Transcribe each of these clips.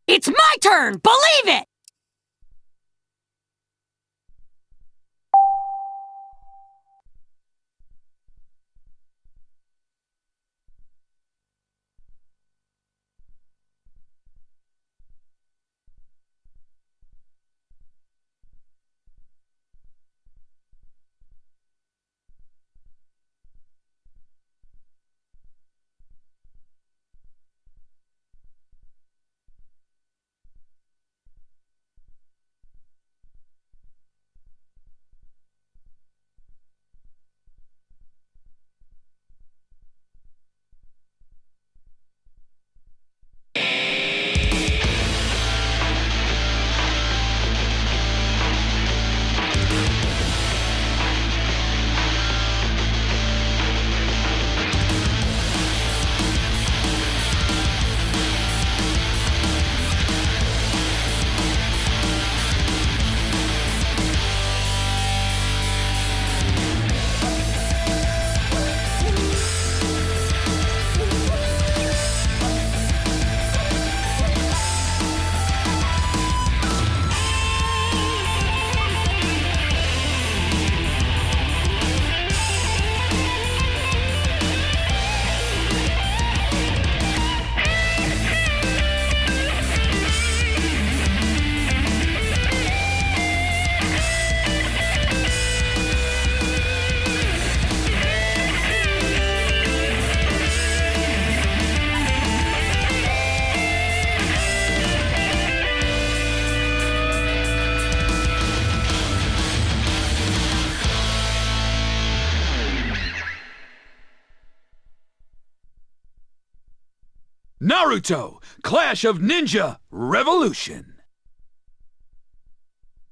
It's my turn! Believe it! Naruto, Clash of Ninja Revolution.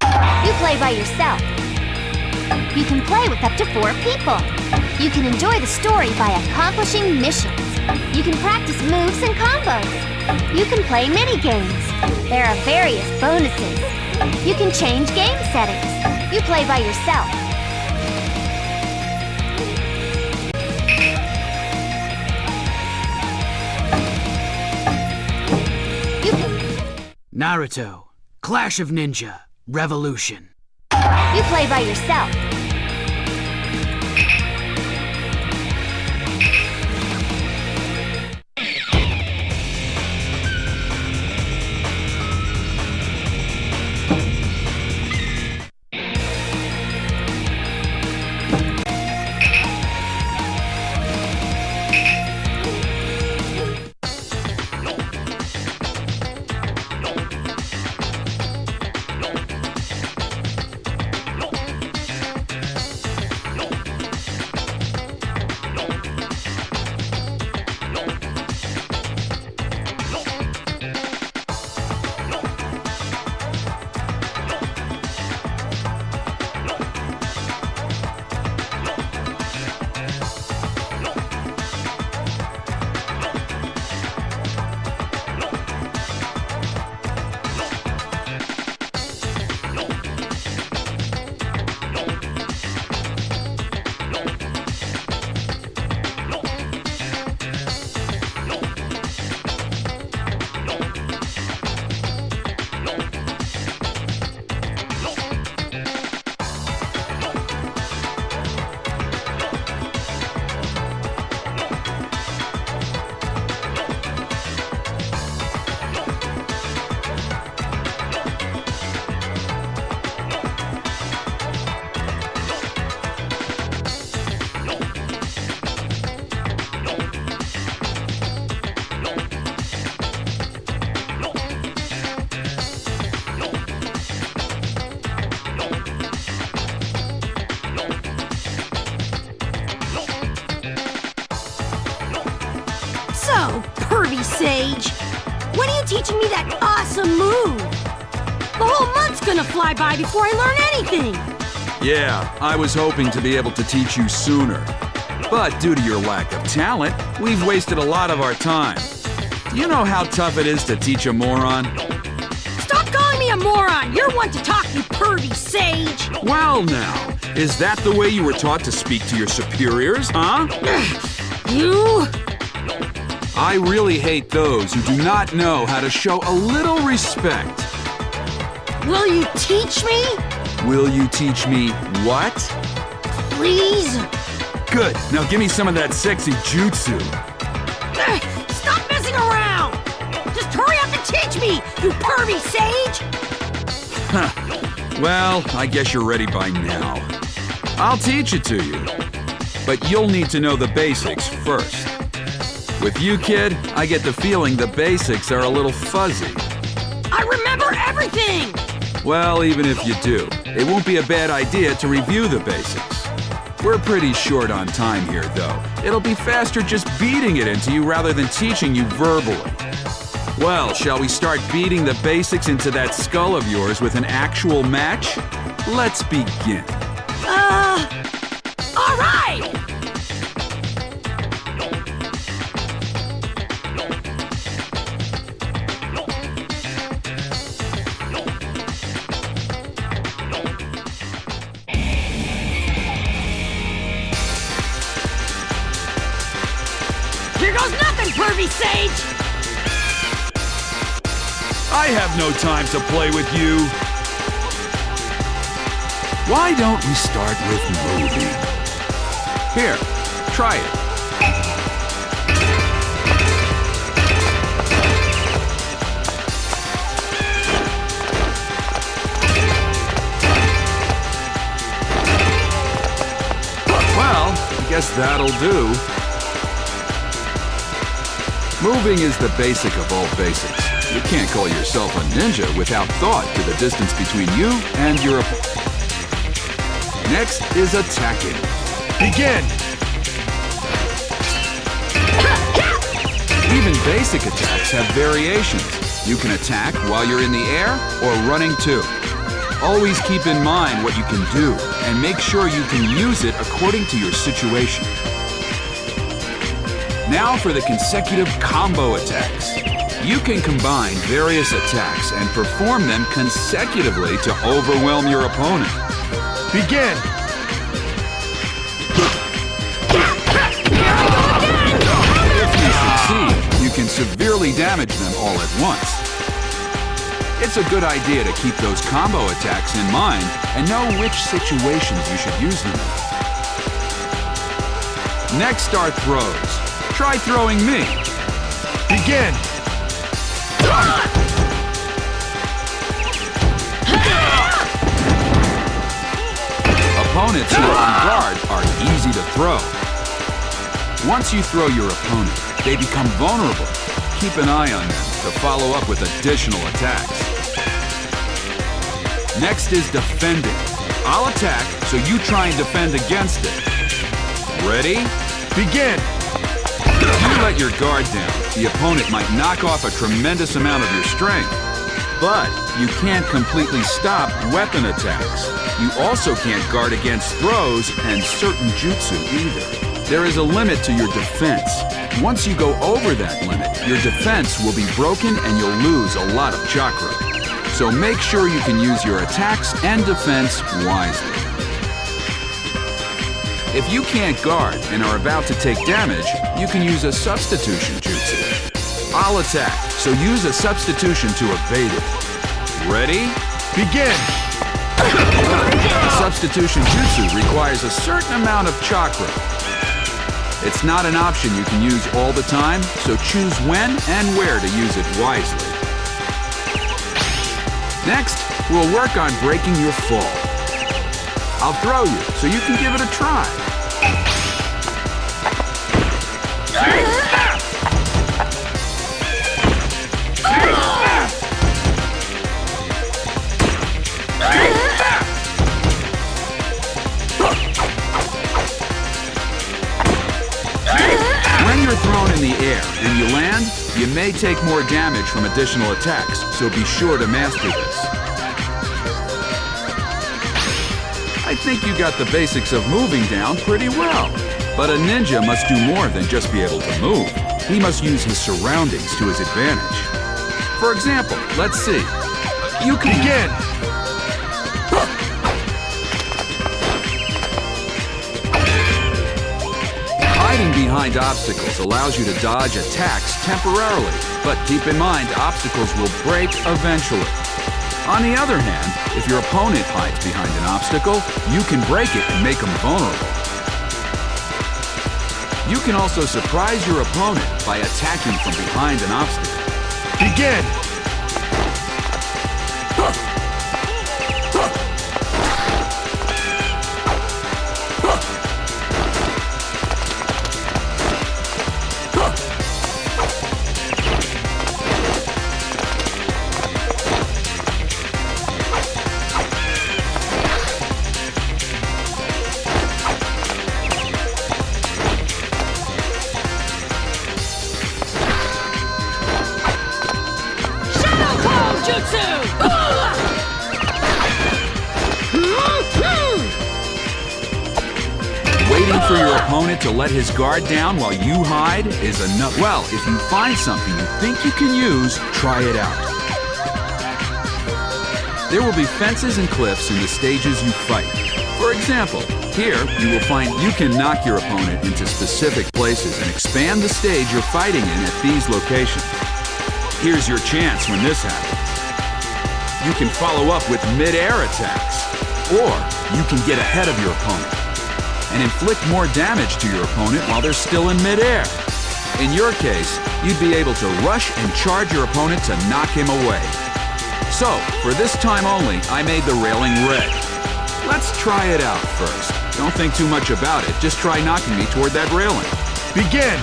You play by yourself. You can play with up to 4 people. You can enjoy the story by accomplishing missions. You can practice moves and combos. You can play mini-games. There are various bonuses. You can change game settings. You play by yourself. Naruto, Clash of Ninja Revolution. You play by yourself. Sage, when are you teaching me that awesome move? The whole month's gonna fly by before I learn anything. Yeah, I was hoping to be able to teach you sooner. But due to your lack of talent, we've wasted a lot of our time. Do you know how tough it is to teach a moron? Stop calling me a moron! You're one to talk, you pervy sage! Well now, is that the way you were taught to speak to your superiors, huh? You... I really hate those who do not know how to show a little respect. Will you teach me? Will you teach me what? Please? Good. Now give me some of that sexy jutsu. Stop messing around! Just hurry up and teach me, you pervy sage! Well, I guess you're ready by now. I'll teach it to you. But you'll need to know the basics first. With you, kid, I get the feeling the basics are a little fuzzy. I remember everything! Well, even if you do, it won't be a bad idea to review the basics. We're pretty short on time here, though. It'll be faster just beating it into you rather than teaching you verbally. Well, shall we start beating the basics into that skull of yours with an actual match? Let's begin. All right! Here goes nothing, pervy sage! I have no time to play with you. Why don't we start with moving? Here, try it. Well, I guess that'll do. Moving is the basic of all basics. You can't call yourself a ninja without thought to the distance between you and your opponent. Next is attacking. Begin! Even basic attacks have variations. You can attack while you're in the air or running too. Always keep in mind what you can do and make sure you can use it according to your situation. Now for the consecutive combo attacks. You can combine various attacks and perform them consecutively to overwhelm your opponent. Begin! If you succeed, you can severely damage them all at once. It's a good idea to keep those combo attacks in mind and know which situations you should use them in. Next are throws. Try throwing me. Begin! Opponents who are on guard are easy to throw. Once you throw your opponent, they become vulnerable. Keep an eye on them to follow up with additional attacks. Next is defending. I'll attack, so you try and defend against it. Ready? Begin! If you let your guard down, the opponent might knock off a tremendous amount of your strength. But you can't completely stop weapon attacks. You also can't guard against throws and certain jutsu either. There is a limit to your defense. Once you go over that limit, your defense will be broken and you'll lose a lot of chakra. So make sure you can use your attacks and defense wisely. If you can't guard and are about to take damage, you can use a substitution jutsu. I'll attack, so use a substitution to evade it. Ready? Begin! Substitution jutsu requires a certain amount of chakra. It's not an option you can use all the time, so choose when and where to use it wisely. Next, we'll work on breaking your fall. I'll throw you, so you can give it a try. When you're thrown in the air and you land, you may take more damage from additional attacks, so be sure to master this. I think you got the basics of moving down pretty well. But a ninja must do more than just be able to move. He must use his surroundings to his advantage. For example, let's see. You can begin! Hiding behind obstacles allows you to dodge attacks temporarily, but keep in mind obstacles will break eventually. On the other hand, if your opponent hides behind an obstacle, you can break it and make them vulnerable. You can also surprise your opponent by attacking from behind an obstacle. Begin! Waiting for your opponent to let his guard down while you hide is enough. Well, if you find something you think you can use, try it out. There will be fences and cliffs in the stages you fight. For example, here you will find you can knock your opponent into specific places and expand the stage you're fighting in at these locations. Here's your chance when this happens. You can follow up with mid-air attacks, or you can get ahead of your opponent and inflict more damage to your opponent while they're still in mid-air. In your case, you'd be able to rush and charge your opponent to knock him away. So, for this time only, I made the railing red. Let's try it out first. Don't think too much about it, just try knocking me toward that railing. Begin!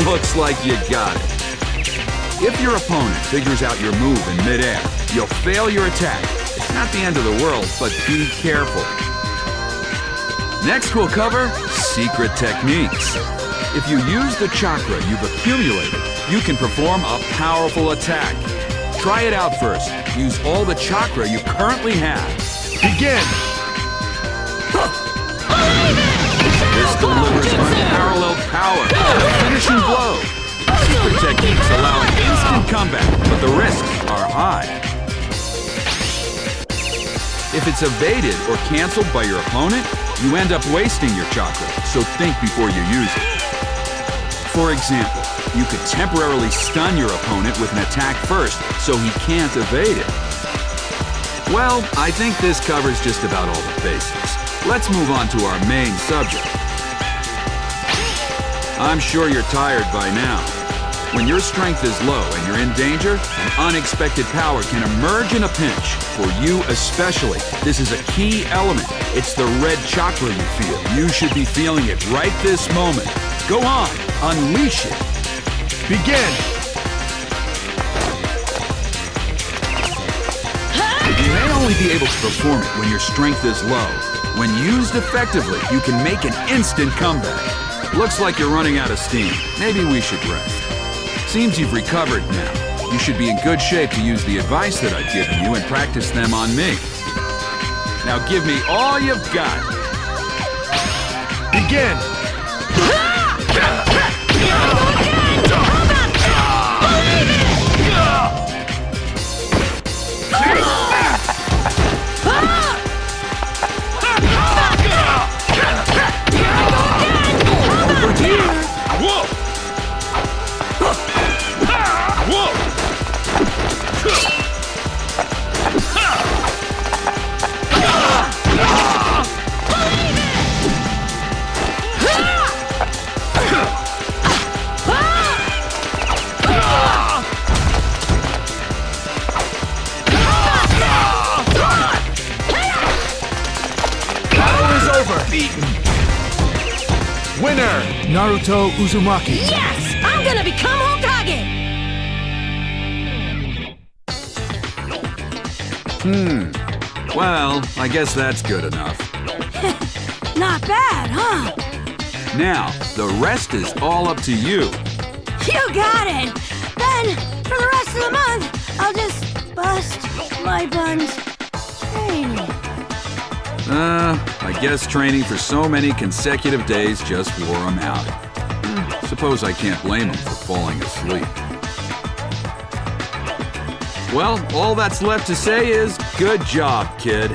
Looks like you got it. If your opponent figures out your move in midair, you'll fail your attack. It's not the end of the world, but be careful. Next we'll cover secret techniques. If you use the chakra you've accumulated, you can perform a powerful attack. Try it out first. Use all the chakra you currently have. Begin! This delivers unparalleled power. Finishing blow. Secret techniques allow an instant comeback, but the risks are high. If it's evaded or canceled by your opponent, you end up wasting your chakra, so think before you use it. For example, you could temporarily stun your opponent with an attack first, so he can't evade it. Well, I think this covers just about all the basics. Let's move on to our main subject. I'm sure you're tired by now. When your strength is low and you're in danger, an unexpected power can emerge in a pinch. For you especially, this is a key element. It's the red chakra you feel. You should be feeling it right this moment. Go on, unleash it. Begin! You may only be able to perform it when your strength is low. When used effectively, you can make an instant comeback. Looks like you're running out of steam. Maybe we should rest. Seems you've recovered now. You should be in good shape to use the advice that I've given you and practice them on me. Now give me all you've got. Begin! winner, Naruto Uzumaki. Yes! I'm gonna become Hokage! Well, I guess that's good enough. Not bad, huh? Now, the rest is all up to you. You got it! Then, for the rest of the month, I'll just bust my buns training. I guess training for so many consecutive days just wore him out. Suppose I can't blame him for falling asleep. Well, all that's left to say is, good job, kid.